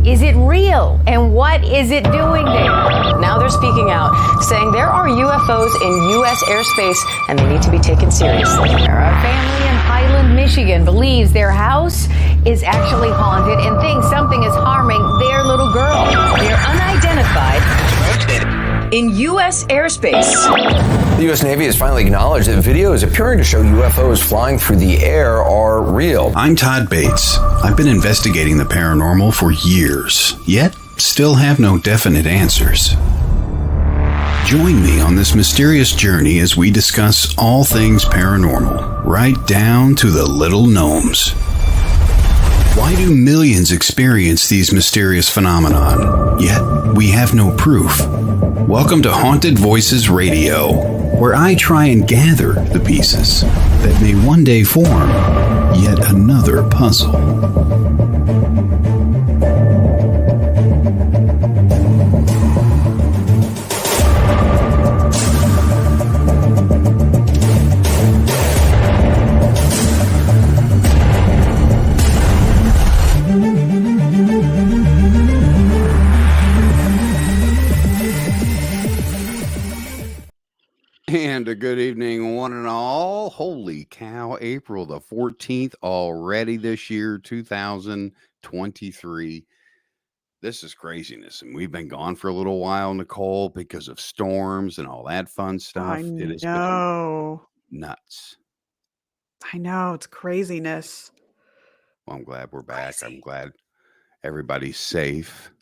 Is it real? And what is it doing there? Now they're speaking out, saying there are UFOs in U.S. airspace and they need to be taken seriously. A family in Highland, Michigan believes their house is actually haunted and thinks something is harming their little girl. They're unidentified in U.S. airspace. The U.S. Navy has finally acknowledged that videos appearing to show UFOs flying through the air are real. I'm Todd Bates. I've been investigating the paranormal for years, yet still have no definite answers. Join me on this mysterious journey as we discuss all things paranormal, right down to the little gnomes. Why do millions experience these mysterious phenomenon, yet we have no proof? Welcome to Haunted Voices Radio, where I try and gather the pieces that may one day form yet another puzzle. And a good evening, one and all. Holy cow, April the 14th already this year, 2023. This is craziness. And we've been gone for a little while, Nicole, because of storms and all that fun stuff. It has been nuts. I know. It's craziness. Well, I'm glad we're back. I'm glad everybody's safe.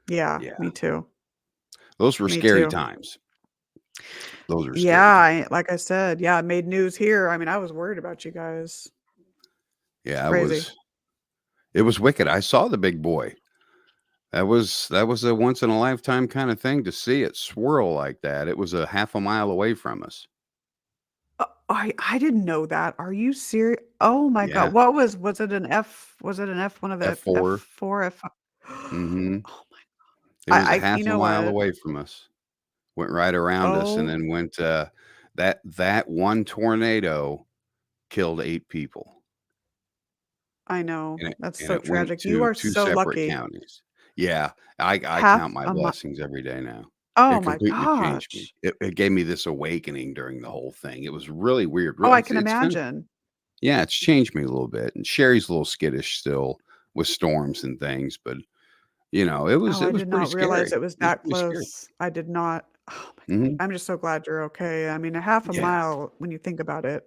Yeah, me too. Those were scary times. Those are scary. Yeah, like I said, it made news here. I mean, I was worried about you guys. Yeah, it was wicked. I saw the big boy. That was a once in a lifetime kind of thing to see it swirl like that. It was a half a mile away from us. I didn't know that. Are you serious? Oh my God. What was it an F? Was it an F, one of the F4? F4? Mm-hmm. Oh my God. It was a half a mile away from us. Went right around us and then went that one tornado killed 8 people. I know. That's so tragic. You are so lucky. Counties. Yeah, I count my blessings every day now. Oh it my gosh. Changed me. It gave me this awakening during the whole thing. It was really weird. I can imagine. It's changed me a little bit. And Sherry's a little skittish still with storms and things, but it was I did not realize it was that close. Scary. I did not. Oh my God. I'm just so glad you're okay. I mean, a half a mile when you think about it,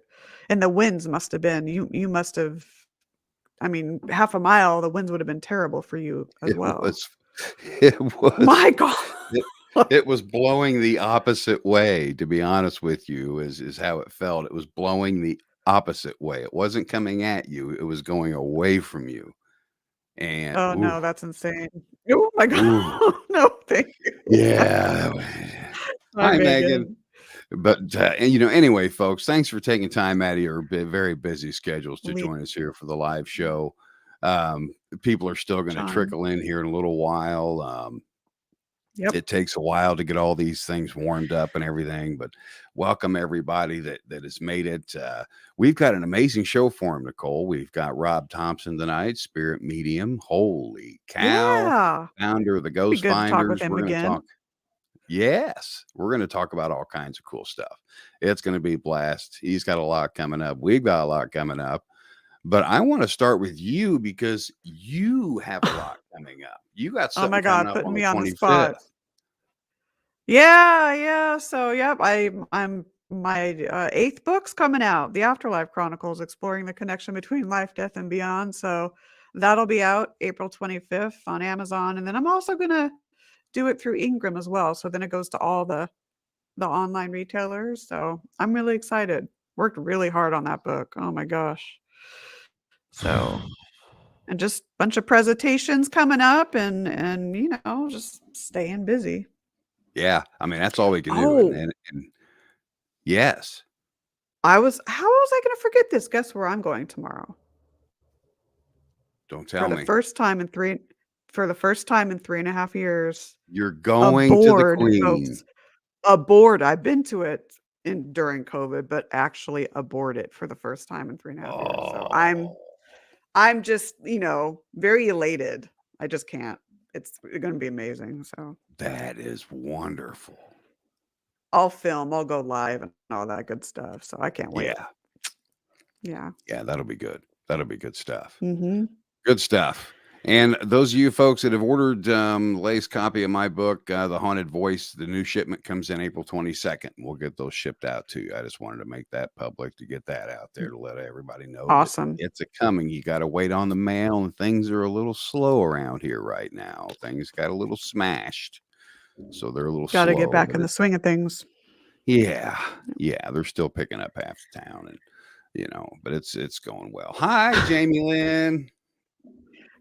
and the winds must have been. You must have. I mean, half a mile, the winds would have been terrible for you as well. It was. My God. It was blowing the opposite way. To be honest with you, is how it felt. It was blowing the opposite way. It wasn't coming at you. It was going away from you. And no, that's insane. Oh my God. No, thank you. Yeah. Hi, Megan. But anyway, folks, thanks for taking time out of your very busy schedules to join us here for the live show. People are still going to trickle in here in a little while. It takes a while to get all these things warmed up and everything, but welcome everybody that has made it. We've got an amazing show for him, Nicole. We've got Rob Thompson tonight, Spirit Medium. Holy cow. Founder of the Ghost Finders. We're going to talk. Yes, we're going to talk about all kinds of cool stuff. It's going to be a blast. He's got a lot coming up. We've got a lot coming up. But I want to start with you because you have a lot coming up. You got something coming up putting on me the on the 25th. spot. Yeah. So, I'm my 8th book's coming out, The Afterlife Chronicles, exploring the connection between life, death, and beyond. So that'll be out April 25th on Amazon. And then I'm also going to do it through Ingram as well. So then it goes to all the online retailers. So I'm really excited. Worked really hard on that book. Oh my gosh. So, and just a bunch of presentations coming up and just staying busy. Yeah. I mean, that's all we can do. And yes. How was I going to forget this? Guess where I'm going tomorrow? Don't tell me. For the first time in 3.5 years. You're going to the Queen. Folks. Aboard. I've been to it during COVID, but actually aboard it for the first time in 3.5 years. So I'm just, very elated. I just can't. It's going to be amazing. So That is wonderful. I'll film, I'll go live and all that good stuff. So I can't wait. Yeah. Yeah. That'll be good. That'll be good stuff. Mm-hmm. Good stuff. And those of you folks that have ordered the latest copy of my book, The Haunted Voice, the new shipment comes in April 22nd. We'll get those shipped out to you. I just wanted to make that public, to get that out there, to let everybody know. Awesome. It's a coming. You got to wait on the mail, and things are a little slow around here right now. Things got a little smashed. So they're a little Got to slow, get back but in the swing of things. yeah, they're still picking up half the town, and but it's going well. Hi, Jamie Lynn.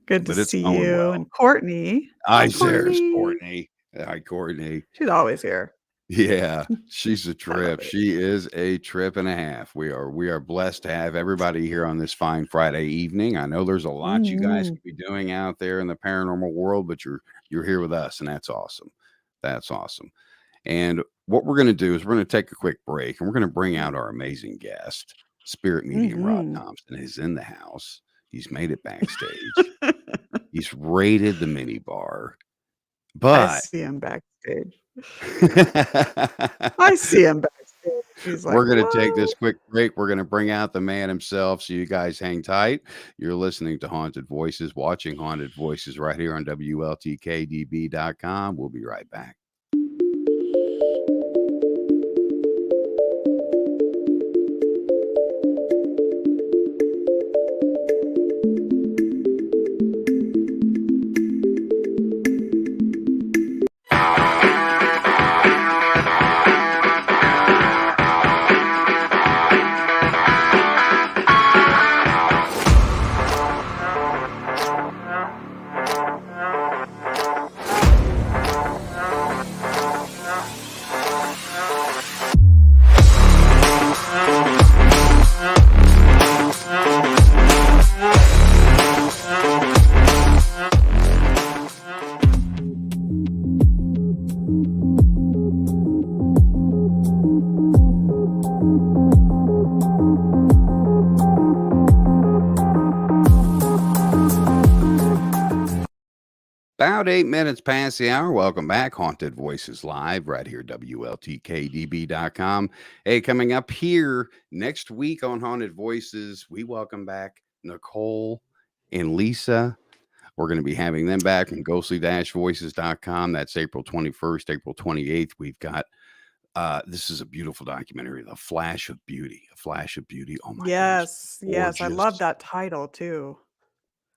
Good to see you. Well. And Courtney. Hi, there's Courtney. Hi, Courtney. She's always here. Yeah, she's a trip. She is a trip and a half. We are blessed to have everybody here on this fine Friday evening. I know there's a lot you guys could be doing out there in the paranormal world, but you're here with us, and that's awesome. That's awesome. And what we're going to do is we're going to take a quick break, and we're going to bring out our amazing guest. Spirit medium Rob Thompson is in the house. He's made it backstage. He's raided the mini bar. But I see him backstage. I see him backstage. He's like, we're going to take this quick break. We're going to bring out the man himself. So you guys hang tight. You're listening to Haunted Voices, watching Haunted Voices right here on WLTK-DB.com. We'll be right back. About 8 minutes past the hour. Welcome back. Haunted Voices Live right here, WLTK-DB.com. Hey, coming up here next week on Haunted Voices, we welcome back Nicole and Lisa. We're going to be having them back from ghostly-voices.com. That's April 21st, April 28th. We've got, this is a beautiful documentary, A Flash of Beauty. A Flash of Beauty. Oh my goodness. Yes. I love that title too.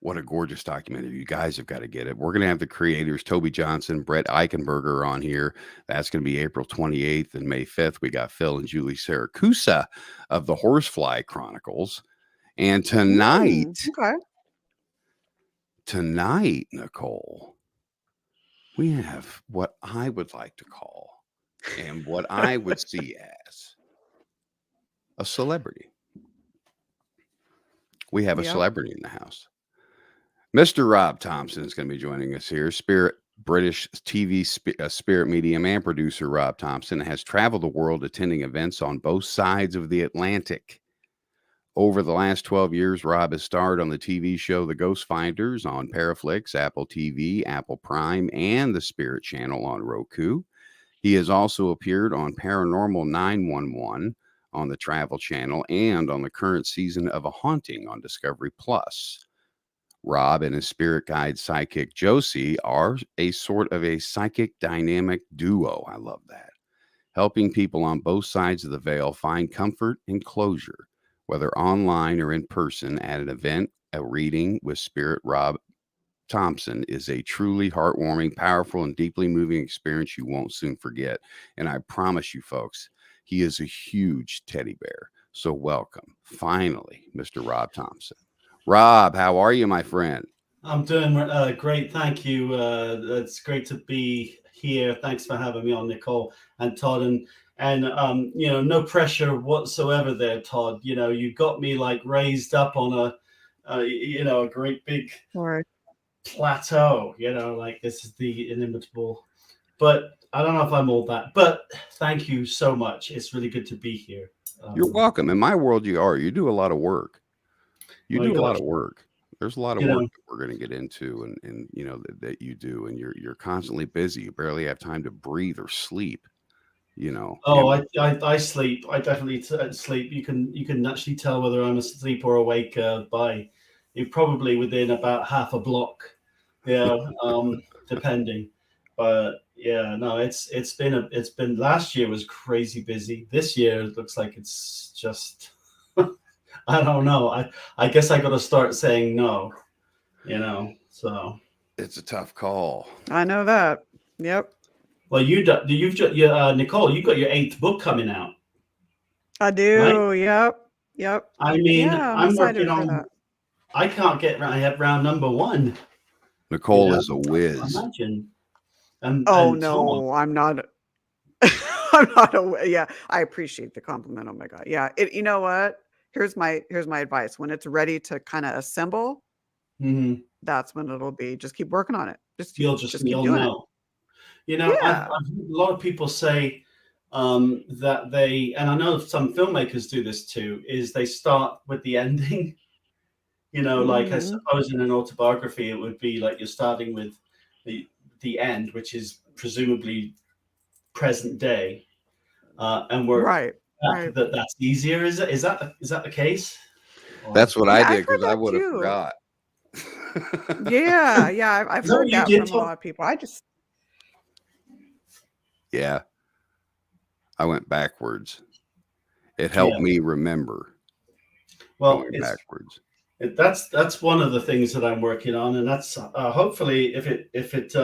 What a gorgeous documentary. You guys have got to get it. We're going to have the creators, Toby Johnson, Brett Eichenberger, on here. That's going to be April 28th and May 5th. We got Phil and Julie Saracusa of the Horsefly Chronicles. And tonight, Nicole, we have what I would like to call, and what I would see as, a celebrity. We have a celebrity in the house. Mr. Rob Thompson is going to be joining us here. British TV spirit medium and producer Rob Thompson has traveled the world attending events on both sides of the Atlantic. Over the last 12 years, Rob has starred on the TV show The Ghost Finders on Paraflix, Apple TV, Apple Prime, and the Spirit Channel on Roku. He has also appeared on Paranormal 911 on the Travel Channel and on the current season of A Haunting on Discovery Plus. Rob and his spirit guide psychic Josie are a sort of a psychic dynamic duo. I love that. Helping people on both sides of the veil find comfort and closure, whether online or in person at an event. A reading with Spirit Rob Thompson is a truly heartwarming, powerful, and deeply moving experience you won't soon forget. And I promise you, folks, he is a huge teddy bear. So welcome, finally, Mr. Rob Thompson. Rob, how are you, my friend? I'm doing great. Thank you. It's great to be here. Thanks for having me on, Nicole and Todd. And no pressure whatsoever there, Todd. You got me like raised up on a great big plateau, like this is the inimitable. But I don't know if I'm all that. But thank you so much. It's really good to be here. You're welcome. In my world, you do a lot of work. You do a lot of work. There's a lot of You work know, that we're going to get into, and you know that you do, and you're constantly busy. You barely have time to breathe or sleep. You know. oh, I sleep. I definitely sleep. You can actually tell whether I'm asleep or awake by probably within about half a block. Yeah, depending. But yeah, no, it's been last year was crazy busy. This year it looks like it's just I don't know. I guess I got to start saying no. You know, so It's a tough call. I know that. Yep. well, Nicole, you got your 8th book coming out, I right? do. Yep. Yep. I mean, Yeah, I'm I'm excited working for on. that. I can't get I have round number 1. You Nicole know, is a whiz. imagine. Oh And Todd, no, I'm not. I'm not aware. Yeah, I appreciate the compliment. Oh my god. Yeah. You know what? Here's my advice. When it's ready to kind of assemble, mhm, that's when it'll be. Just keep working on it. Just keep you'll doing it. know. You know, I've Yeah. heard a lot of people say that they, and I know some filmmakers do this too, is they start with the ending. You know, like I Hmm. suppose in an autobiography, it would be like you're starting with the end, which is presumably present day, and work Right. back. Right. That's easier. Is that the case? Or That's what I Yeah, I've did heard because I that would have too. forgot. Yeah. Yeah. I've is that what heard you that did, from a Todd? lot of people. I just. Yeah, I went backwards. It Yeah. helped me remember Well, going backwards. that's one of the things that I'm working on, and that's hopefully if it's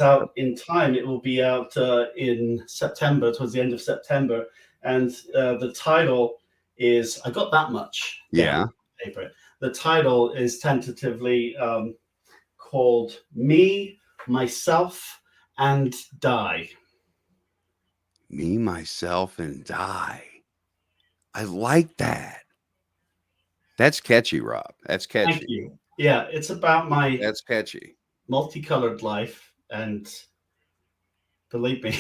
out in time, it will be out in September, towards the end of September, and the title is I got that much down Yeah. on paper. The title is tentatively called Me, Myself, and Die. Me, myself, and die. I like that. That's catchy, Rob. That's Thank catchy. you. Yeah, it's about my That's catchy. multicolored life, and believe me,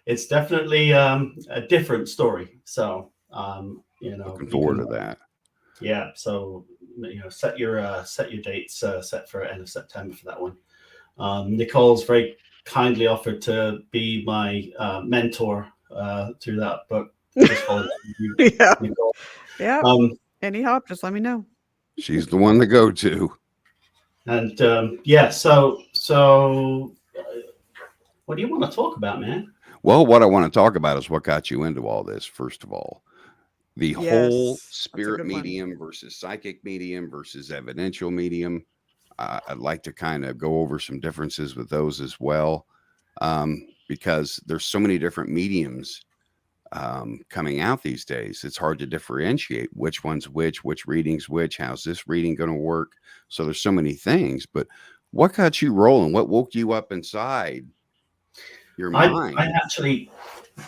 it's definitely a different story. So, you know, Looking you forward can, to that. yeah. So, you know, set your dates set for end of September for that one. Nicole's very kindly offered to be my mentor through that book. Just followed you, Yeah. Nicole. Yep. Um, Any help? Just let me know. She's the one to go to. and yeah, so what do you want to talk about, man? Well, what I want to talk about is what got you into all this, first of all. The whole Yes, that's a spirit good one. medium versus psychic medium versus evidential medium. I'd like to kind of go over some differences with those as well, because there's so many different mediums coming out these days. It's hard to differentiate which one's which reading's which, how's this reading going to work. So there's so many things, but what got you rolling? What woke you up inside your mind? I actually,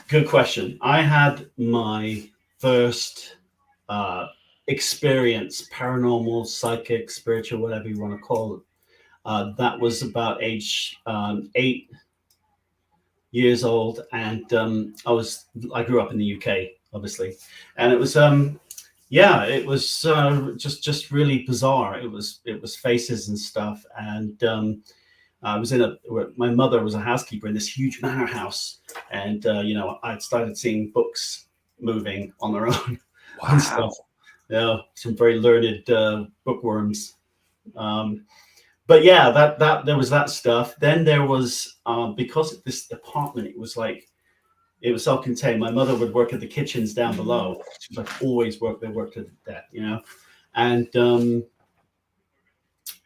good question. I had my first experience, paranormal, psychic, spiritual, whatever you want to call it. That was about age 8 years old, and I grew up in the UK, obviously, and it was yeah, it was just really bizarre. It was faces and stuff, and I was my mother was a housekeeper in this huge manor house, and you know, I'd started seeing books moving on their own and stuff. Yeah, some very learned bookworms. But yeah, that there was that stuff. Then there was because this apartment, it was self-contained. My mother would work at the kitchens down below. She was like always worked. They worked at that, you know, and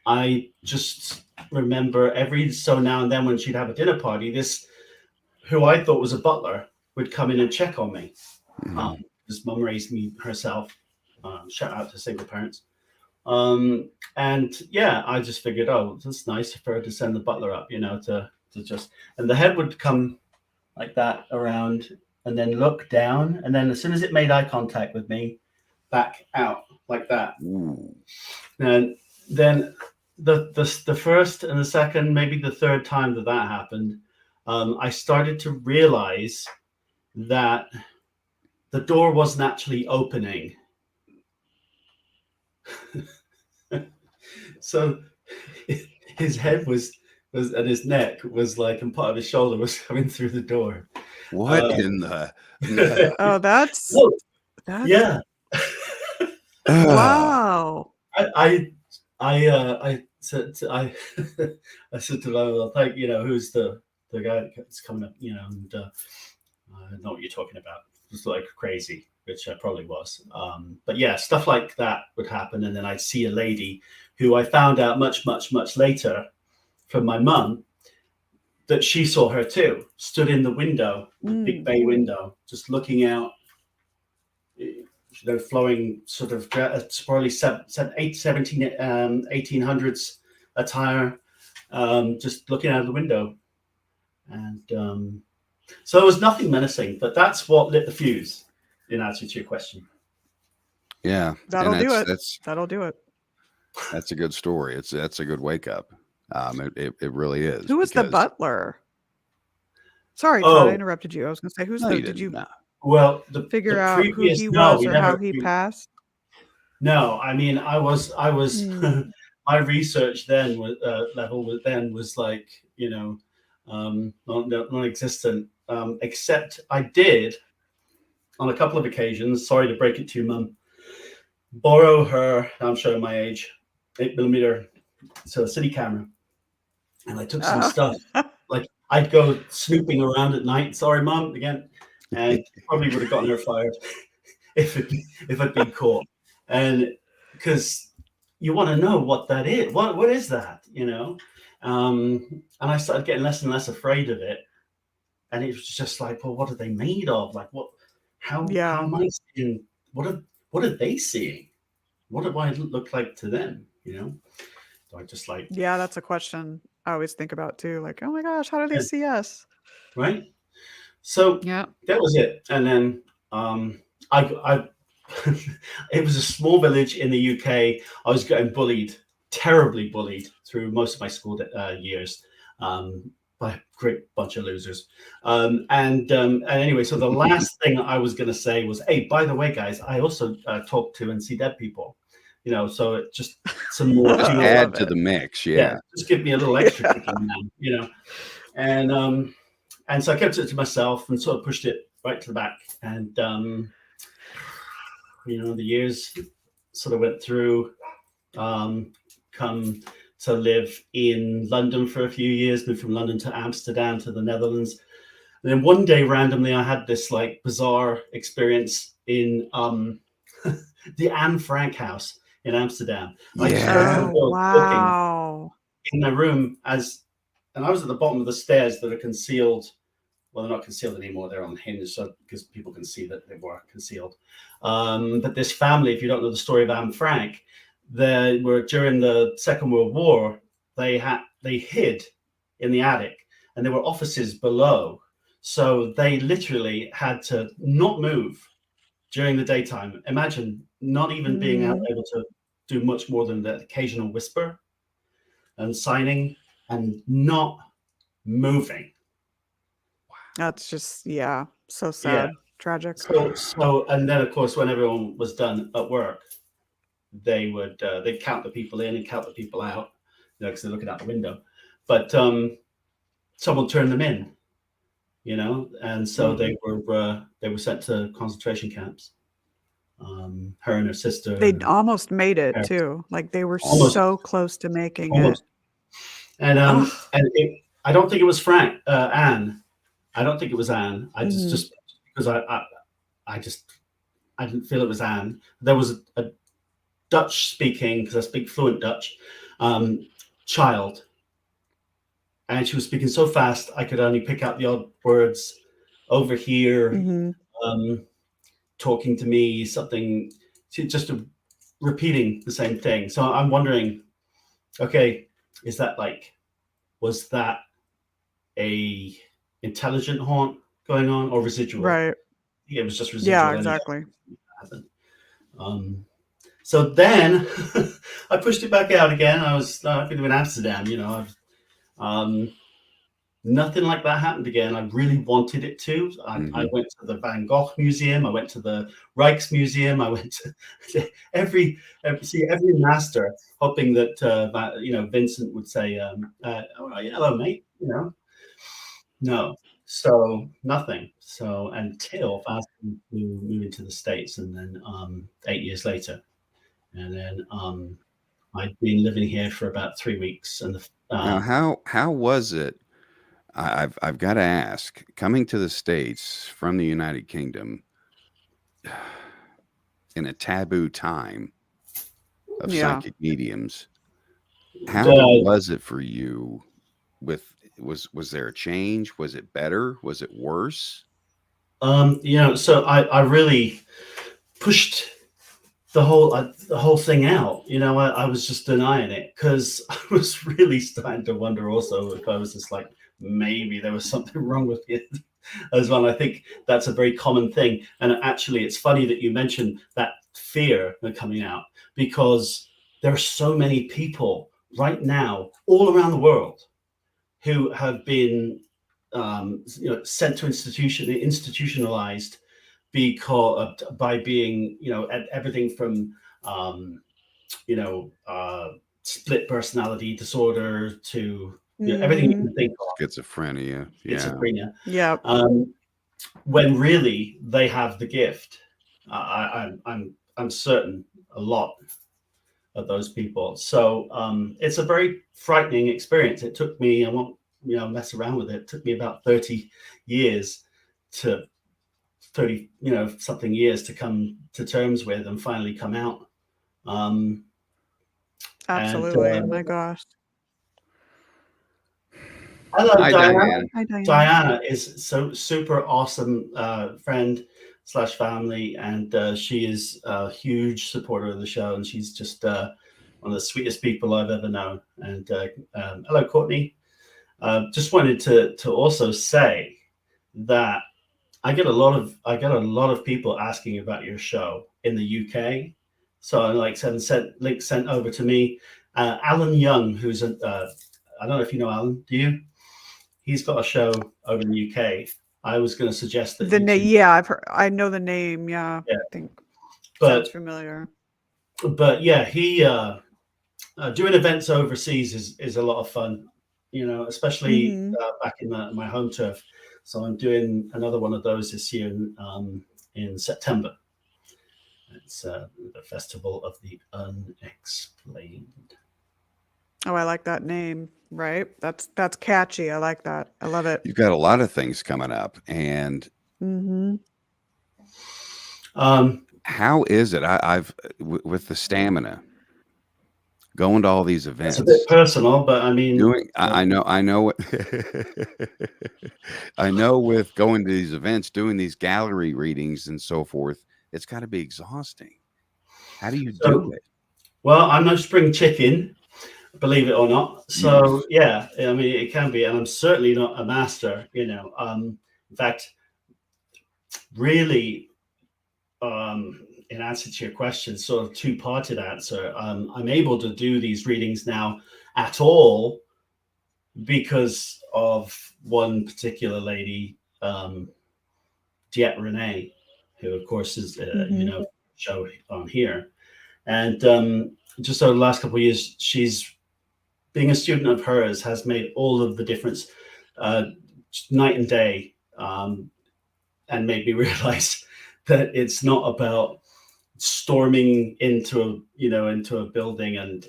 I just remember every so now and then when she'd have a dinner party, this who I thought was a butler would come in and check on me. His mum raised me herself. Shout out to single parents. And yeah, I just figured, oh, that's nice for her to send the butler up, you know, to just, and the head would come like that around and then look down. And then as soon as it made eye contact with me, back out like that. Ooh. And then the first and the second, maybe the third time that happened, I started to realize that the door wasn't actually opening. So his head was and his neck was like, and part of his shoulder was coming through the door. What in the? Oh, that's Yeah. wow. I said to, I said to Lola, like, who's the guy that's coming up, and I know what you're talking about. It's like crazy, which I probably was. But yeah, stuff like that would happen, and then I'd see a lady who I found out much later from my mum that she saw her too, stood in the window, the big bay window, just looking out. Flowing sort of probably 1800s attire, just looking out of the window. And so there was nothing menacing, but that's what lit the fuse, in answer to your question. Yeah. That'll do it. That'll do it. That's a good story. That's a good wake up. It really is. Who was the butler? Sorry, Todd, I interrupted you. I was going to say, did you well figure out who he was or how he passed? No, I mean, I was my research then was like, non-existent, except I did on a couple of occasions, sorry to break it to you, Mum, borrow her, I'm showing my age, 8mm, so a city camera. And I took some stuff, like I'd go snooping around at night, sorry, Mum, again, and probably would have gotten her fired if I'd been caught. And because you want to know what that is, what is that, and I started getting less and less afraid of it. And it was just like, well, what are they made of? Like, how am I seeing? What are they seeing? What do I look like to them? So I just like, yeah, that's a question I always think about too. Like, oh my gosh, how do they see us? Right. So yeah, that was it. And then I it was a small village in the UK. I was getting bullied, terribly bullied through most of my school years by a great bunch of losers. And anyway, so the last thing I was going to say was, hey, by the way, guys, I also talk to and see dead people. So it just some more just add to the mix. Yeah. Just give me a little extra kicking now, and so I kept it to myself and sort of pushed it right to the back. And the years sort of went through, come to live in London for a few years, moved from London to Amsterdam to the Netherlands. And then one day randomly I had this like bizarre experience in the Anne Frank house in Amsterdam. Wow. In my room and I was at the bottom of the stairs that are concealed. Well, they're not concealed anymore. They're on hinge, so because people can see that they were concealed. But this family, if you don't know the story of Anne Frank, they were during the Second World War. They hid in the attic, and there were offices below. So they literally had to not move during the daytime. Imagine not even being able to do much more than the occasional whisper and signing, and not moving. That's just, so sad, tragic. So, and then of course, when everyone was done at work, they'd count the people in and count the people out, because they're looking out the window. But someone turned them in, and so they were sent to concentration camps. Her and her sister. They almost made it too. Like they were so close to making it. And I don't think it was Anne. I don't think it was Anne. I just because I didn't feel it was Anne. There was a Dutch speaking, because I speak fluent Dutch, child, and she was speaking so fast I could only pick out the odd words over here, talking to me, something, just repeating the same thing. So I'm wondering, okay, was that a intelligent haunt going on or residual? Right. It was just residual. Yeah, exactly. So then I pushed it back out again. I've been in Amsterdam, Nothing like that happened again. I really wanted it to. I went to the Van Gogh Museum. I went to the Rijksmuseum. I went to every master, hoping that Vincent would say, "Hello, mate." No. So nothing. So until fast moving to the States, and then 8 years later, and then I'd been living here for about 3 weeks. And now, how was it? I've got to ask, coming to the States from the United Kingdom in a taboo time of psychic mediums, how was it for you? Was there a change? Was it better? Was it worse? So I really pushed the whole thing out. I was just denying it because I was really starting to wonder also if I was just like, maybe there was something wrong with it as well. I think that's a very common thing. And actually, it's funny that you mentioned that fear coming out, because there are so many people right now all around the world who have been sent to institutionalized because by being everything from split personality disorder to everything you can think of. Schizophrenia. Yeah. When really they have the gift. I'm certain a lot of those people. So it's a very frightening experience. It took me, I won't mess around with it. It took me about 30 years to 30 something years to come to terms with and finally come out. Absolutely. And, my gosh. Hello, Diana. Hi, Diana. Diana is so super awesome friend / family, and she is a huge supporter of the show, and she's just one of the sweetest people I've ever known. And hello, Courtney. Just wanted to also say that I get a lot of people asking about your show in the UK. So I like links sent over to me. Alan Young, who's I don't know if you know Alan. Do you? He's got a show over in the UK. I was going to suggest that. I've heard. I know the name. Yeah. I think. Sounds familiar. But yeah, he doing events overseas is a lot of fun. Especially back in my home turf. So I'm doing another one of those this year in September. It's the Festival of the Unexplained. Oh, I like that name. Right. That's catchy. I like that. I love it. You've got a lot of things coming up, and how is it? I've with the stamina going to all these events. It's a bit personal, but I mean, I know. I know with going to these events, doing these gallery readings and so forth, it's got to be exhausting. How do you do it? Well, I'm no spring chicken, believe it or not. So yeah, I mean, it can be, and I'm certainly not a master. In fact, really, in answer to your question, sort of two-parted answer. I'm able to do these readings now at all because of one particular lady, Diet Renee, who of course is show on here, and just over the last couple of years, she's being a student of hers has made all of the difference, night and day, and made me realize that it's not about storming into a building and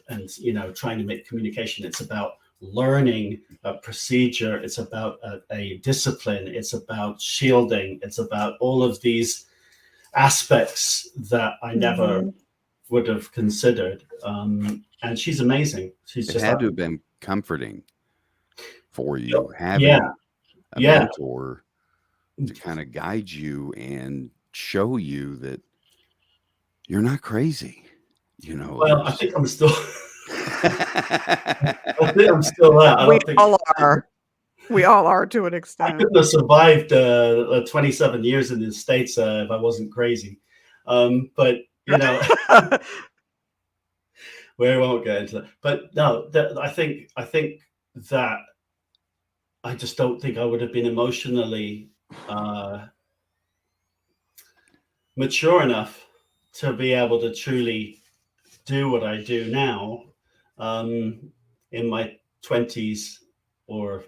trying to make communication. It's about learning a procedure. It's about a discipline. It's about shielding. It's about all of these aspects that I never would have considered. And she's amazing. It had to have been comforting for you having a mentor to kind of guide you and show you that you're not crazy. Well, I think I'm still I think I'm still that. All are. We all are to an extent. I couldn't have survived 27 years in the States if I wasn't crazy. But we won't get into that. But no, I think that I just don't think I would have been emotionally mature enough to be able to truly do what I do now in my 20s or,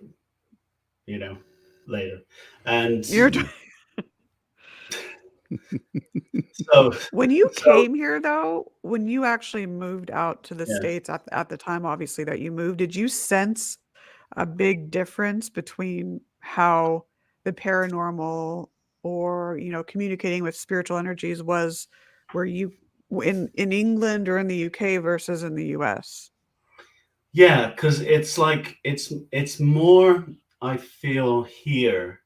later. And You're so, when you so came here, though, when you actually moved out to the yeah. States at the time, obviously, that you moved, did you sense a big difference between how the paranormal or, communicating with spiritual energies was where you in England or in the UK versus in the US? Yeah, because it's like it's more, I feel here,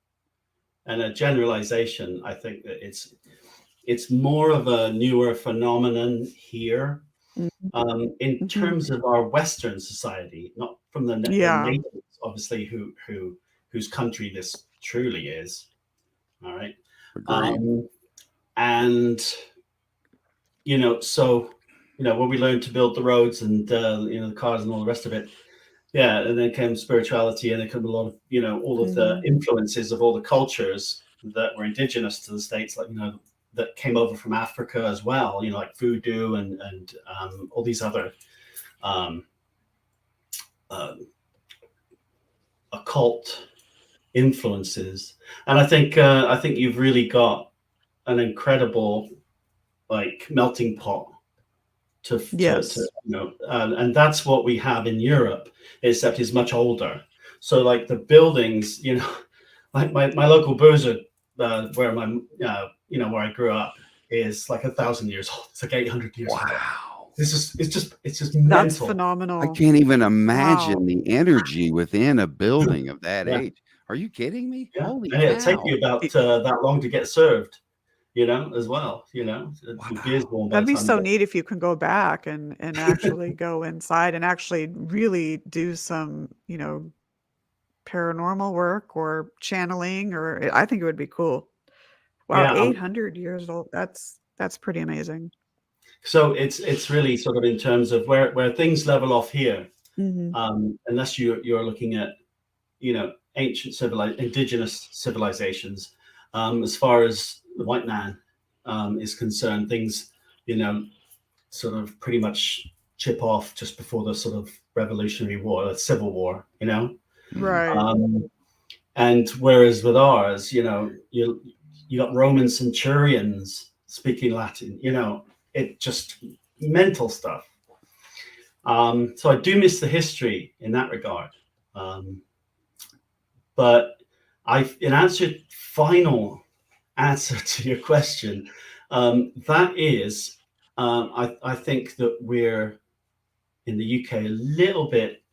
and a generalization. I think that it's more of a newer phenomenon here, Mhm. in Mhm. terms of our Western society, not from the Yeah. natives, obviously, whose country this truly is. All right, Agreed. and so when we learned to build the roads and the cars and all the rest of it. Yeah, and then came spirituality, and there came a lot of all of the Mhm. influences of all the cultures that were indigenous to the States, like that came over from Africa as well. Like voodoo and all these other um, uh, occult influences. And I think you've really got an incredible like melting pot to Yes. and that's what we have in Europe, except it's much older. So like the buildings, like my local boozer, where where I grew up, is like 1,000 years old. It's like 800 years old. Wow. It's just That's mental. I phenomenal. can't even Wow. imagine the energy within a building of that Yeah, age. Are you kidding me? yeah, Holy and it'll take cow. you about Y that long to get served, as well. The beer's Wow. warm by That'd the be time you so get. neat if you can go back and actually go inside and actually really do some, paranormal work or channeling, or I think it would be cool. Wow, Yeah, 800 years old. That's pretty amazing. so it's really sort of in terms of where things level off here. Mhm. Unless you're looking at ancient indigenous civilizations, as far as the white man is concerned, things you know sort of pretty much chip off just before the sort of Revolutionary War, the Civil War, Mm. Right. and whereas with ours, you got Roman centurions speaking Latin, it just mental stuff. So I do miss the history in that regard. Um, But in answer, final answer to your question, that is, I think that we're in the UK a little bit,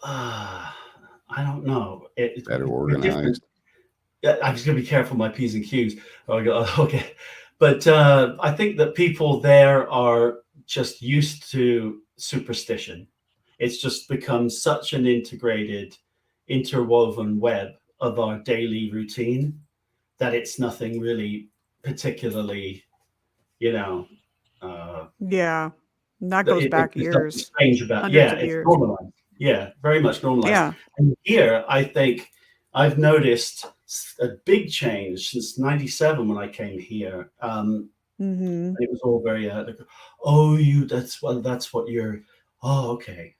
I don't know, Better we're different. organized. Yeah, I'm just gonna be careful my P's and Q's. Okay, but I think that people there are just used to superstition. It's just become such an integrated, interwoven web of our daily routine that it's nothing really particularly, you know, uh, Yeah. And that goes back there's nothing years, strange about. hundreds Yeah, of it's years. normalized. Yeah, very much normalized. Yeah. And here, I think I've noticed a big change since '97 when I came here. Mhm. It was all very, like, oh, that's what you're. Oh, okay,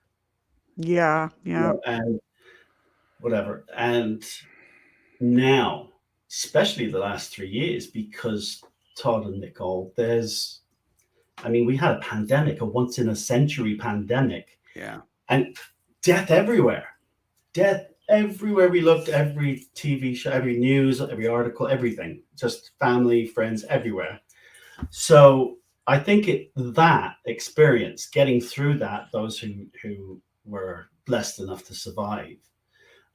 Yeah. Yeah. and whatever. And now, especially the last 3 years, because Todd and Nicole, we had a pandemic, a once in a century pandemic, Yeah. and death everywhere. Death everywhere we looked, every TV show, every news, every article, everything. Just family, friends, everywhere. So I think that experience, getting through that, those who were blessed enough to survive,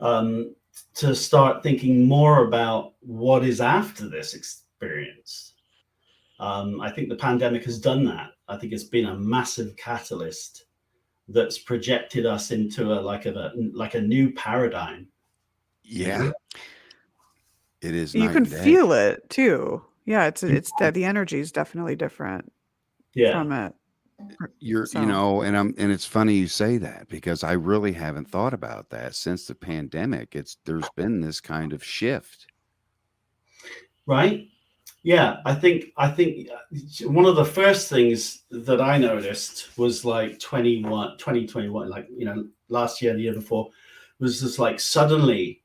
um, to start thinking more about what is after this experience. I think the pandemic has done that. I think it's been a massive catalyst that's projected us into like a new paradigm. Yeah. It is You night can and day. feel it too. Yeah, it's that the energy is definitely different Yeah, from it. you So know, and it's funny you say that because I really haven't thought about that since the pandemic. There's been this kind of shift. Right? Yeah, I think one of the first things that I noticed was like 2021, like, last year, the year before, was just like suddenly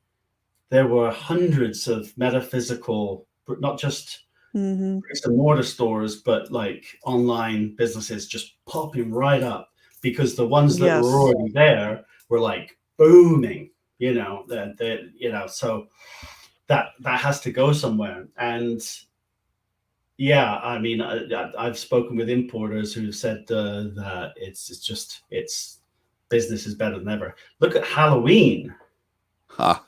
there were hundreds of metaphysical, not just mhm. bricks and mortar stores, but like online businesses just popping right up because the ones that were Yes. already there were like booming, so that has to go somewhere. And yeah, I mean, I've spoken with importers who said that it's business is better than ever. Look at Halloween. Ha.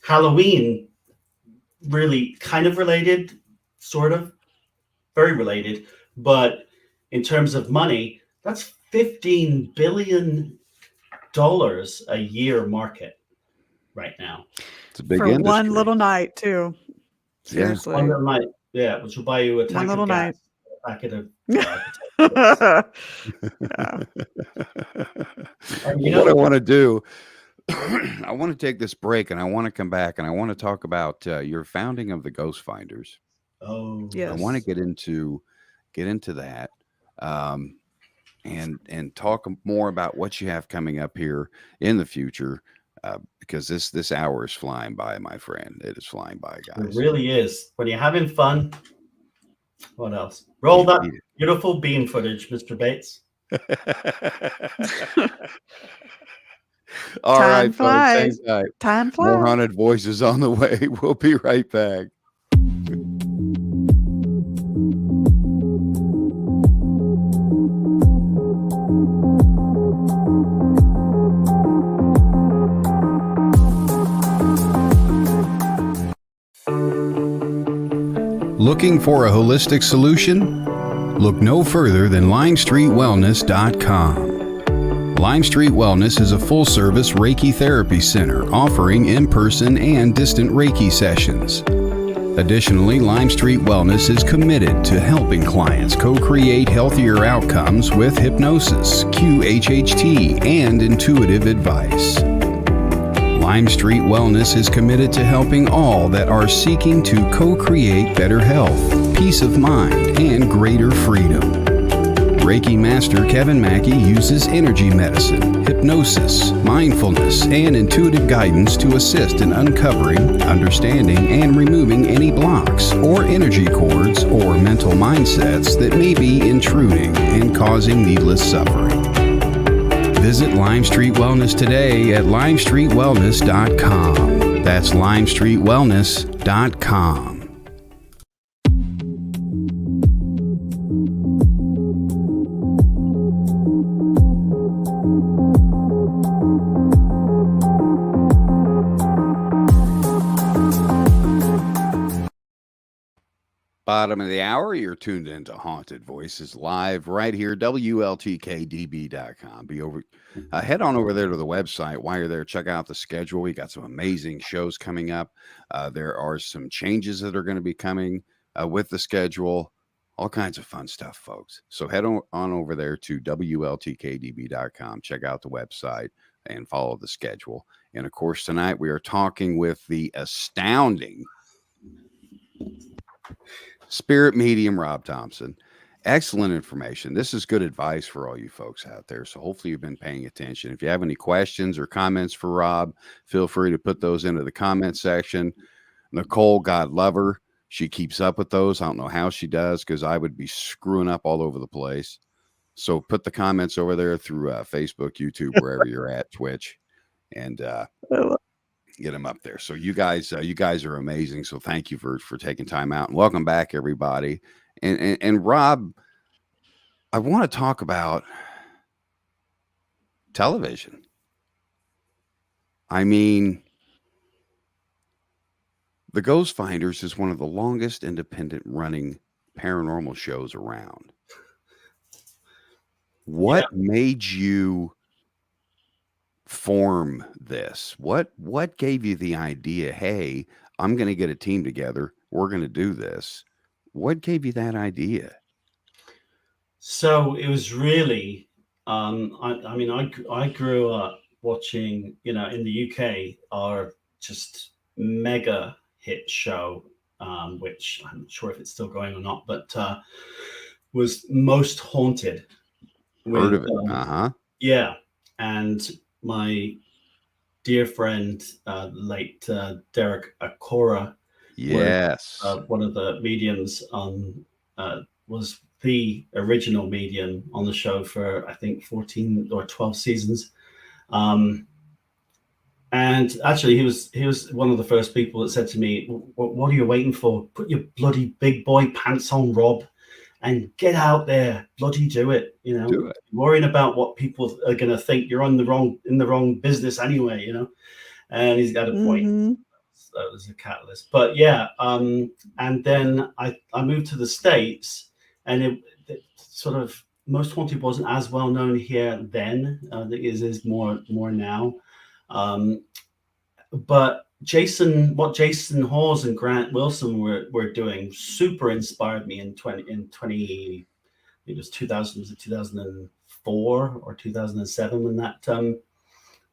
Halloween, really kind of related, sort of, very related, but in terms of money, that's $15 billion a year market right now. It's a big For industry. one little night too. Yeah. Seriously. One little night, yeah, which will buy you a One tank little of night. gas, a packet of Yeah. and What I want to do, I want to take this break and I want to come back and I want to talk about your founding of the Ghost Finders. oh I want to Yes. get into that, and talk more about what you have coming up here in the future, because this hour is flying by, my friend. It is flying by, it guys. really is. When you're having fun, what else? Roll that beautiful bean footage, Mr. Bates. All Time right, folks. Hang flies. tight. Time More flies. haunted voices on the way. We'll be right back. Looking for a holistic solution? Look no further than LimestreetWellness.com. Lime Street Wellness is a full-service Reiki therapy center offering in-person and distant Reiki sessions. Additionally, Lime Street Wellness is committed to helping clients co-create healthier outcomes with hypnosis, QHHT, and intuitive advice. Lime Street Wellness is committed to helping all that are seeking to co-create better health, peace of mind, and greater freedom. Reiki Master Kevin Mackey uses energy medicine, hypnosis, mindfulness, and intuitive guidance to assist in uncovering, understanding, and removing any blocks or energy cords or mental mindsets that may be intruding and causing needless suffering. Visit Lime Street Wellness today at LimestreetWellness.com. That's LimestreetWellness.com. Bottom of the hour, you're tuned into Haunted Voices live right here, WLTK-DB.com. Head on over there to the website. While you're there, check out the schedule. We got some amazing shows coming up. There are some changes that are going to be coming with the schedule. All kinds of fun stuff, folks. So head on over there to WLTK-DB.com. Check out the website and follow the schedule. And of course, tonight we are talking with the astounding spirit medium Rob Thompson. Excellent information. This is good advice for all you folks out there. So hopefully you've been paying attention. If you have any questions or comments for Rob, feel free to put those into the comment section. Nicole, God love her. She keeps up with those. I don't know how she does, because I would be screwing up all over the place. So put the comments over there through Facebook, YouTube, wherever you're at, Twitch, and get them up there. So you guys are amazing. So thank you for taking time out, and welcome back, everybody. And Rob, I want to talk about television. I mean, The Ghost Finders is one of the longest independent running paranormal shows around. What made you form this? What gave you the idea, hey, I'm going to get a team together, we're going to do this? What gave you that idea? So it was really, I mean, I grew up watching, in the UK, our just mega hit show, which I'm not sure if it's still going or not, but was Most Haunted. Heard of it? Yeah, and my dear friend, late Derek Akora, yes, one of the mediums was the original medium on the show for I think 14 or 12 seasons. And actually, he was one of the first people that said to me, "What are you waiting for? Put your bloody big boy pants on, Rob, and get out there. Bloody do it. Do it. Worrying about what people are going to think. You're in the wrong business anyway. And he's got a point. Mhm. That was a catalyst. But yeah, and then I moved to the States, and it sort of Most Haunted wasn't as well known here then. I think it is more now. But what Jason Hawes and Grant Wilson were doing super inspired me in 20 it was 2004 or 2007 when that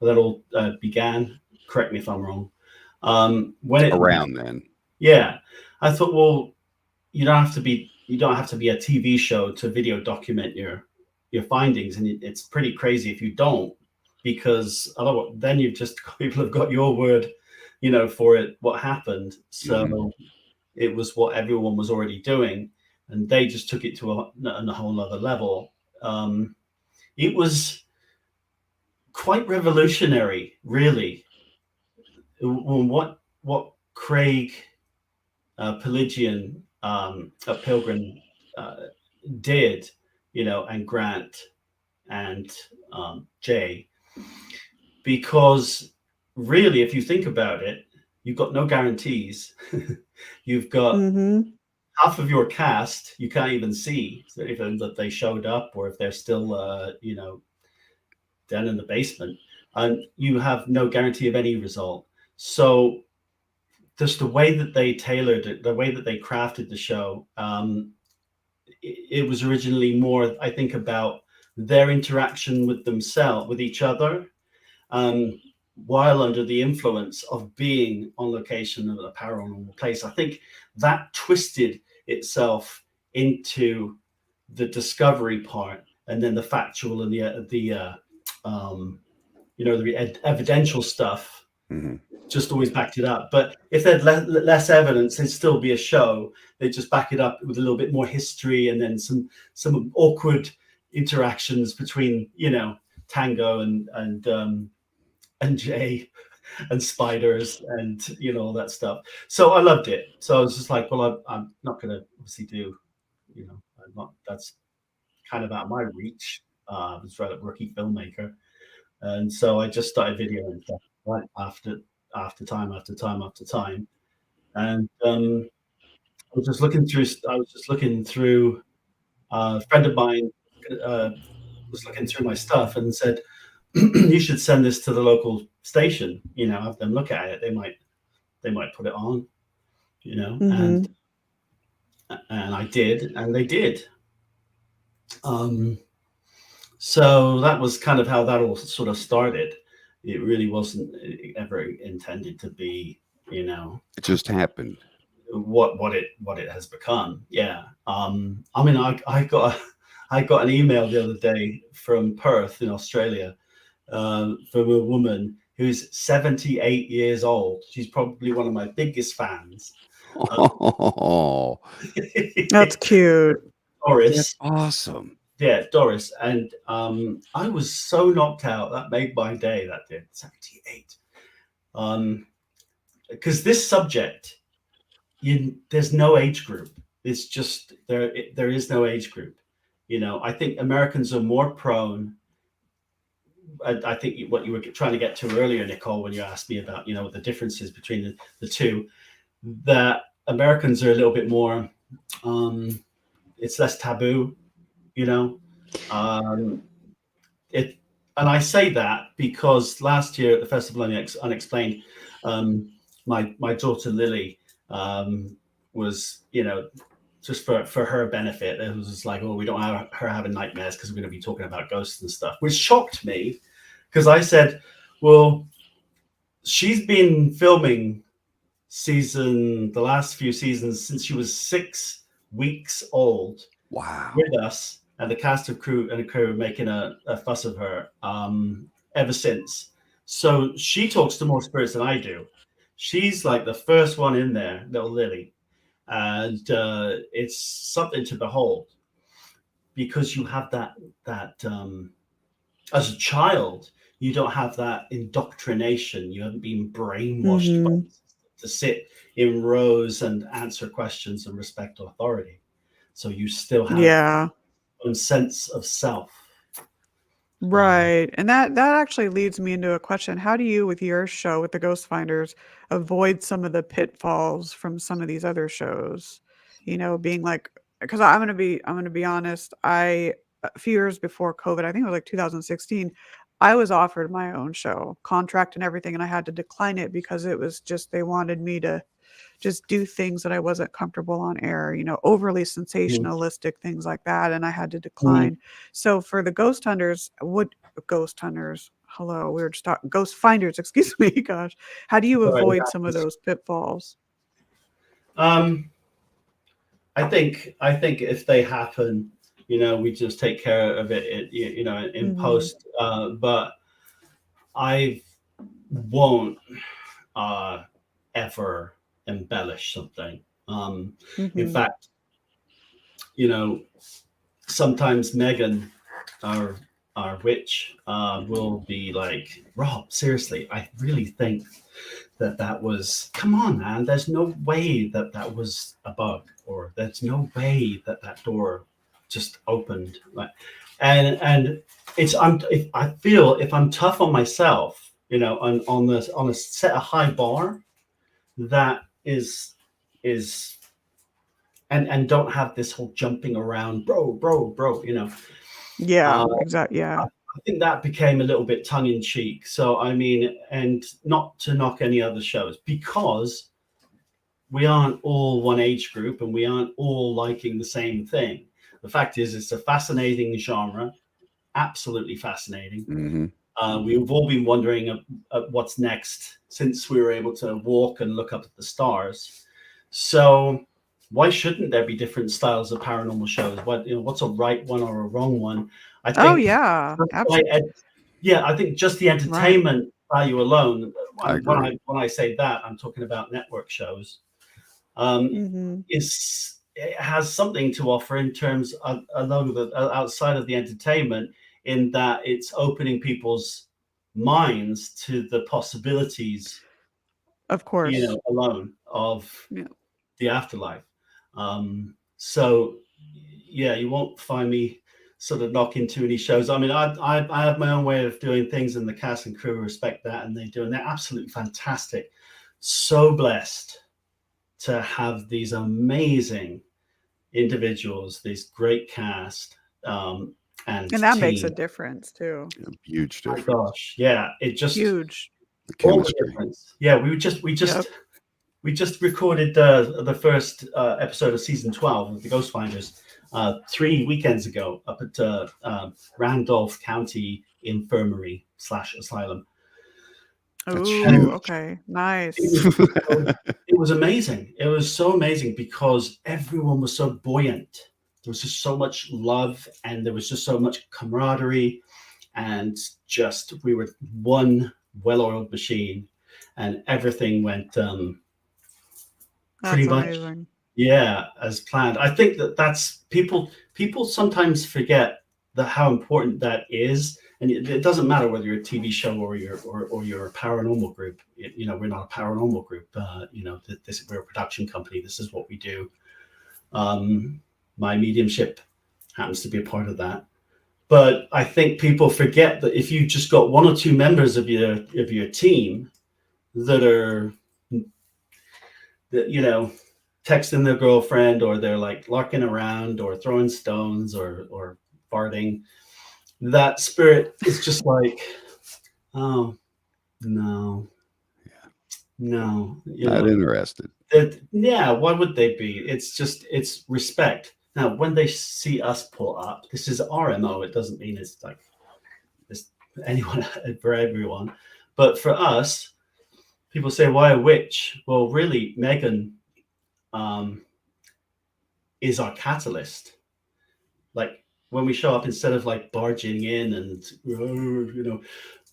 all began. Correct me if I'm wrong. Around then. Yeah, I thought, well, you don't have to be a TV show to video document your findings, and it's pretty crazy if you don't, because then people have got your word, for it, what happened. So it was what everyone was already doing, and they just took it to a whole other level. It was quite revolutionary, really. What Craig Pelagian Pilgrim did, and Grant and Jay, because really, if you think about it, you've got no guarantees. You've got half of your cast you can't even see, so even that they showed up or if they're still down in the basement, and you have no guarantee of any result. So just the way that they tailored it, the way that they crafted the show, it was originally more, I think, about their interaction with each other, while under the influence of being on location of a paranormal place. I think that twisted itself into the discovery part, and then the factual and the evidential stuff just always backed it up. But if they had less evidence, it'd still be a show. They just back it up with a little bit more history, and then some awkward interactions between Tango and Jay and spiders and all that stuff. So I loved it. So I was just like, well, I'm not going to obviously do, that's kind of out of my reach. I was a rookie filmmaker, and so I just started videoing stuff right after time after time after time. And I was just looking through. A friend of mine was looking through my stuff and said, "You should send this to the local station. Have them look at it. They might put it on. And I did, and they did. So that was kind of how that all sort of started. It really wasn't ever intended to be, It just happened. What it has become. Yeah. I mean, I got an email the other day from Perth in Australia, from a woman who's 78 years old. She's probably one of my biggest fans. Oh, That's cute. Doris. That's awesome. Yeah, Doris. And I was so knocked out. That made my day, that did. 78. Because this subject, there's no age group. It's just, there is no age group. I think Americans are more prone. I think what you were trying to get to earlier, Nicole, when you asked me about, the differences between the two, that Americans are a little bit more, it's less taboo, and I say that because last year at the Festival Unexplained, my daughter Lily was, just for her benefit. It was just like, oh, we don't have her having nightmares because we're going to be talking about ghosts and stuff, which shocked me because I said, well, she's been filming the last few seasons since she was 6 weeks old. Wow. With us, and the cast of crew are making a fuss of her ever since. So she talks to more spirits than I do. She's like the first one in there, little Lily. And it's something to behold because you have that as a child, you don't have that indoctrination. You haven't been brainwashed by to sit in rows and answer questions and respect authority. So you still have a sense of self. Right. And that actually leads me into a question. How do you, with your show, with the Ghost Finders, avoid some of the pitfalls from some of these other shows? You know, being like, because I'm gonna be honest, a few years before COVID, I think it was like 2016, I was offered my own show, contract and everything, and I had to decline it because it was just they wanted me to just do things that I wasn't comfortable on air, you know, overly sensationalistic things like that. And I had to decline. So for the ghost hunters, hello, we were just talking, ghost finders, excuse me, gosh, how do you avoid some of those pitfalls? I think if they happen, you know, we just take care of it, you know, in post. But I won't ever embellish something. In fact, you know, sometimes Megan, our witch, will be like, Rob, seriously, I really think that was, come on, man, there's no way that was a bug, or there's no way that door just opened. Like, and it's I feel if I'm tough on myself, you know, on a set a high bar, that is and don't have this whole jumping around, bro, you know. Exactly. I think that became a little bit tongue in cheek. So I mean, and not to knock any other shows, because we aren't all one age group and we aren't all liking the same thing. The fact is, it's a fascinating genre, absolutely fascinating. We've all been wondering what's next since we were able to walk and look up at the stars. So why shouldn't there be different styles of paranormal shows? What's a right one or a wrong one? I think. Absolutely. I think just the entertainment value alone. When I say that, I'm talking about network shows. It has something to offer in terms of outside of the entertainment, in that it's opening people's minds to the possibilities, of course, you know, alone of the afterlife. So yeah, you won't find me sort of knocking too many shows. I mean, I have my own way of doing things, and the cast and crew respect that, and they're absolutely fantastic. So blessed to have these amazing individuals, this great cast, and that team. makes a difference too. Huge difference. Oh my gosh, yeah, it just huge. The chemistry. Yeah, we just recorded the first episode of season 12 of the Ghost Finders 3 weekends ago up at Randolph County Infirmary / Asylum. Oh, okay, nice. It was amazing. It was so amazing because everyone was so buoyant. There was just so much love, and there was just so much camaraderie, and just we were one well-oiled machine, and everything went pretty much amazing. As planned. I think that's people sometimes forget how important that is. And it doesn't matter whether you're a TV show or you're a paranormal group. You know, we're not a paranormal group. You know, we're a production company. This is what we do. My mediumship happens to be a part of that. But I think people forget that if you've just got one or two members of your team that are, you know, texting their girlfriend, or they're like larking around or throwing stones or farting, that spirit is just like, oh no, no, not interested. Yeah, why would they be? It's respect. Now, when they see us pull up, this is our MO. It doesn't mean it's like this anyone for everyone, but for us, people say, "Why a witch?" Well, really, Megan is our catalyst. Like when we show up, instead of like barging in and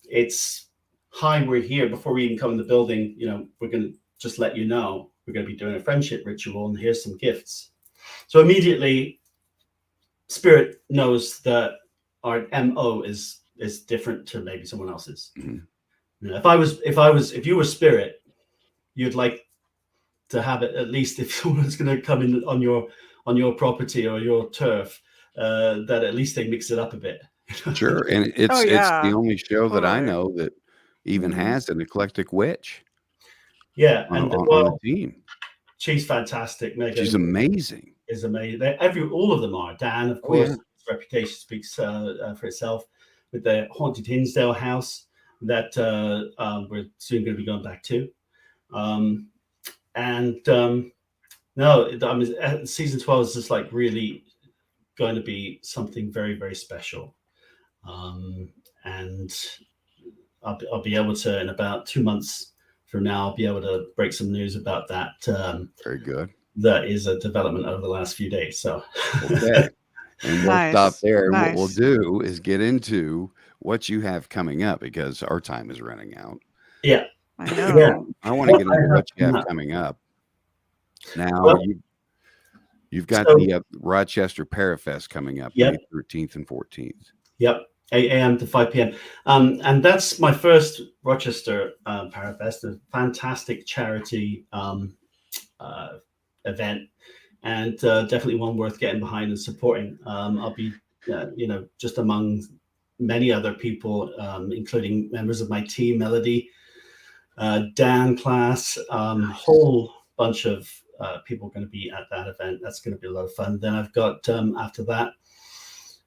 it's hi, we're here. Before we even come in the building, we're going to just let you know we're going to be doing a friendship ritual, and here's some gifts. So immediately, Spirit knows that our MO is different to maybe someone else's. Mm-hmm. If you were Spirit, you'd like to have it, at least if someone's going to come in on your property or your turf, that at least they mix it up a bit. Sure, and it's the only show that I know that even has an eclectic witch. Yeah, on the team. She's fantastic. Megan, she's amazing. Is amazing. All of them are. Dan, of course, his reputation speaks for itself. With the haunted Hinsdale house that we're soon going to be going back to, season 12 is just like really going to be something very, very special, and I'll be able to, in about 2 months from now, I'll be able to break some news about that. Very good. That is a development over the last few days. So, okay. And we'll stop there. And what we'll do is get into what you have coming up, because our time is running out. Yeah. I know. Yeah. I want to get into what you have coming up. Now, you've got the Rochester Parafest coming up, May 13th and 14th. Yep. 8 a.m. to 5 p.m. And that's my first Rochester Parafest, a fantastic charity event, and definitely one worth getting behind and supporting. I'll be, just among many other people, including members of my team, Melody, Dan, Class, whole bunch of people going to be at that event. That's going to be a lot of fun. Then I've got, after that,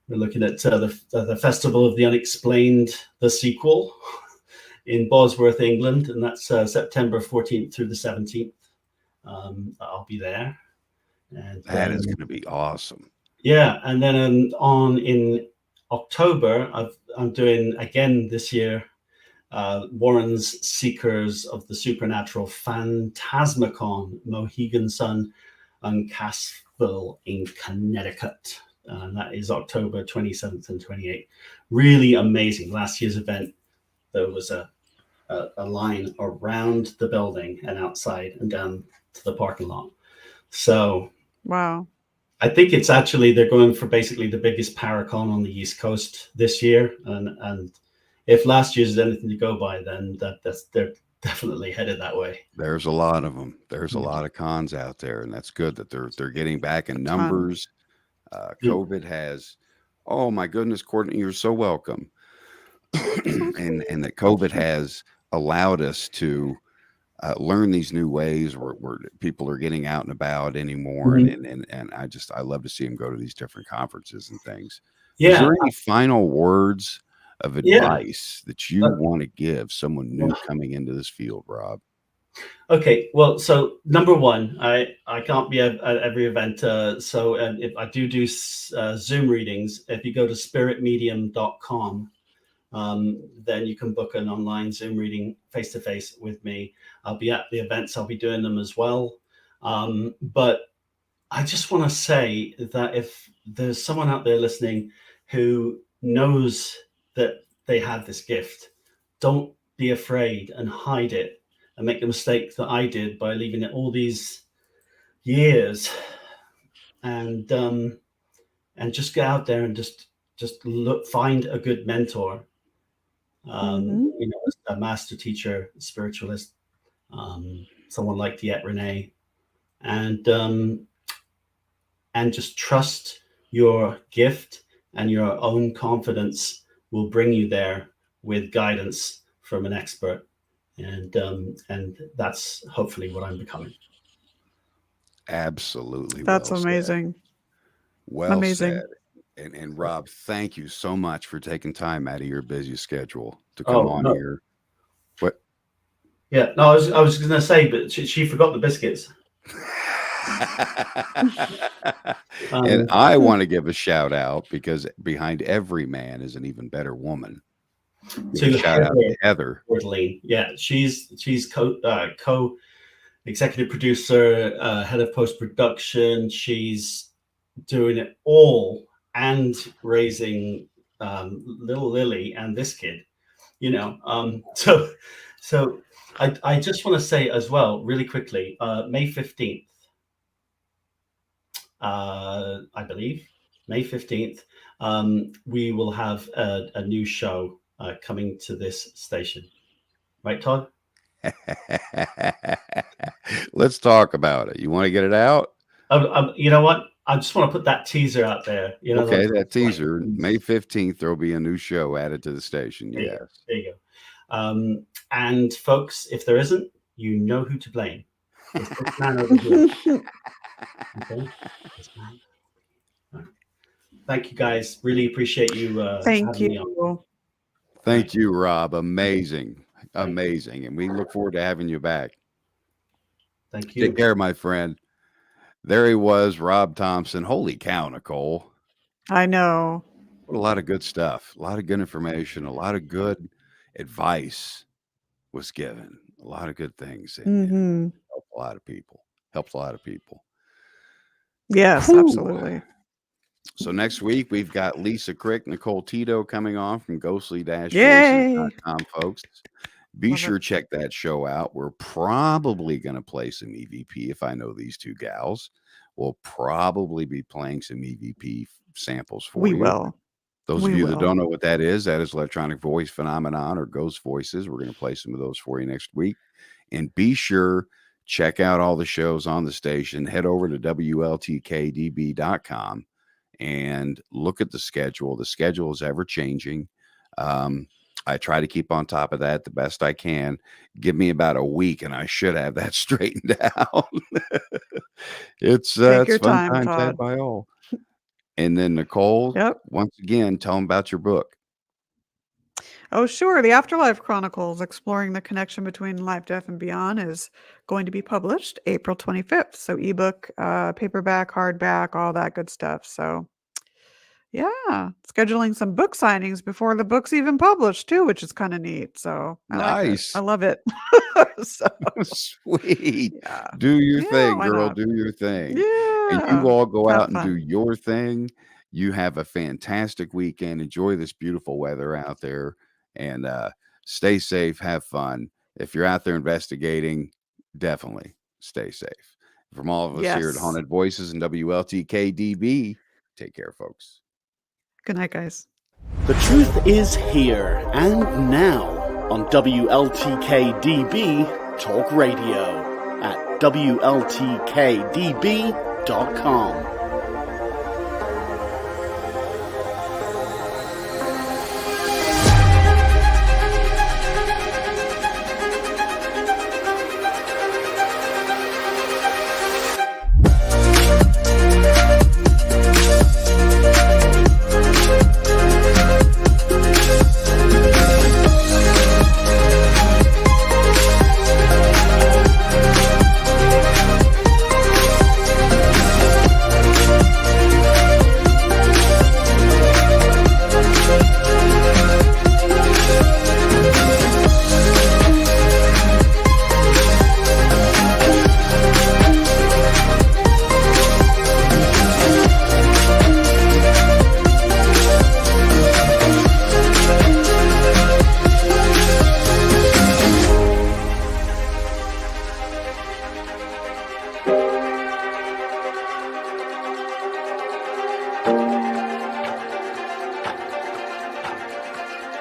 we're looking at the Festival of the Unexplained, the sequel, in Bosworth, England, and that's September 14th through the 17th. I'll be there. And that is going to be awesome. Yeah, and then in October, I'm doing again this year Warren's Seekers of the Supernatural Phantasmacon, Mohegan Sun and Cassville in Connecticut. And that is October 27th and 28th. Really amazing. Last year's event, there was a line around the building and outside and down to the parking lot. So wow. I think it's actually, they're going for basically the biggest Paracon on the East Coast this year. And if last year's is anything to go by, then they're definitely headed that way. There's a lot of them. There's a lot of cons out there, and that's good that they're getting back in numbers. COVID has, oh my goodness, Courtney, you're so welcome. and that COVID has allowed us to learn these new ways where people are getting out and about anymore. Mm-hmm. And I love to see them go to these different conferences and things. Yeah. Is there any final words of advice that you want to give someone new coming into this field, Rob? Okay, well, so number one, I can't be at every event. So if I do Zoom readings, if you go to spiritmedium.com, then you can book an online Zoom reading face-to-face with me. I'll be at the events. I'll be doing them as well. But I just want to say that if there's someone out there listening who knows that they have this gift, don't be afraid and hide it and make the mistake that I did by leaving it all these years, and just get out there and just find a good mentor. A master teacher, spiritualist, someone like Diet Renee, and just trust your gift, and your own confidence will bring you there with guidance from an expert, and that's hopefully what I'm becoming. Absolutely, that's amazing. Well amazing. Said. And Rob, thank you so much for taking time out of your busy schedule to come on here. What? Yeah, no, I was going to say, but she forgot the biscuits. And I want to give a shout out because behind every man is an even better woman. To Shout out to Heather. Yeah, she's co executive producer, head of post production. She's doing it all and raising little Lily and this kid. You know, so I just want to say as well, really quickly, May 15th. I believe May 15th, we will have a new show coming to this station. Right, Todd? Let's talk about it. You want to get it out? You know what? I just want to put that teaser out there. You know, okay, that teaser. May 15th, there'll be a new show added to the station. Yes. There you go. And folks, if there isn't, you know who to blame. It's this man over here. Okay. This man. Right. Thank you, guys. Really appreciate you. Thank you. Thank you, Rob. Amazing. Amazing. And we look forward to having you back. Thank you. Take care, my friend. There he was, Rob Thompson. Holy cow, Nicole. I know. What a lot of good stuff. A lot of good information. A lot of good advice was given. A lot of good things. And helped a lot of people. Helped a lot of people. Yes, absolutely. So next week, we've got Lisa Crick, Nicole Tito coming on from ghostly-voices.com, folks. Be sure to check that show out. We're probably going to play some EVP. If I know these two gals, we'll probably be playing some EVP samples for you. We will. Those of you that don't know what that is electronic voice phenomenon or ghost voices. We're going to play some of those for you next week. And be sure, check out all the shows on the station. Head over to WLTK-DB.com and look at the schedule. The schedule is ever changing. I try to keep on top of that the best I can. Give me about a week and I should have that straightened out. It's fun times had by all. And then Nicole, once again, tell them about your book. Oh, sure. The Afterlife Chronicles, exploring the connection between life, death, and beyond, is going to be published April 25th. So ebook, paperback, hardback, all that good stuff. So yeah, scheduling some book signings before the book's even published too, which is kind of neat. So nice. I love it. So, sweet. Yeah. Do your thing, girl. Not? Do your thing. Yeah. And you all go out and do your thing. You have a fantastic weekend. Enjoy this beautiful weather out there and stay safe. Have fun. If you're out there investigating, definitely stay safe. From all of us here at Haunted Voices and WLTK-DB, take care, folks. Good night, guys. The truth is here and now on WLTK-DB Talk Radio at WLTK-DB.com.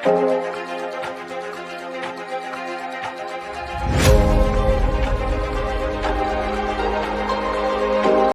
Thank you.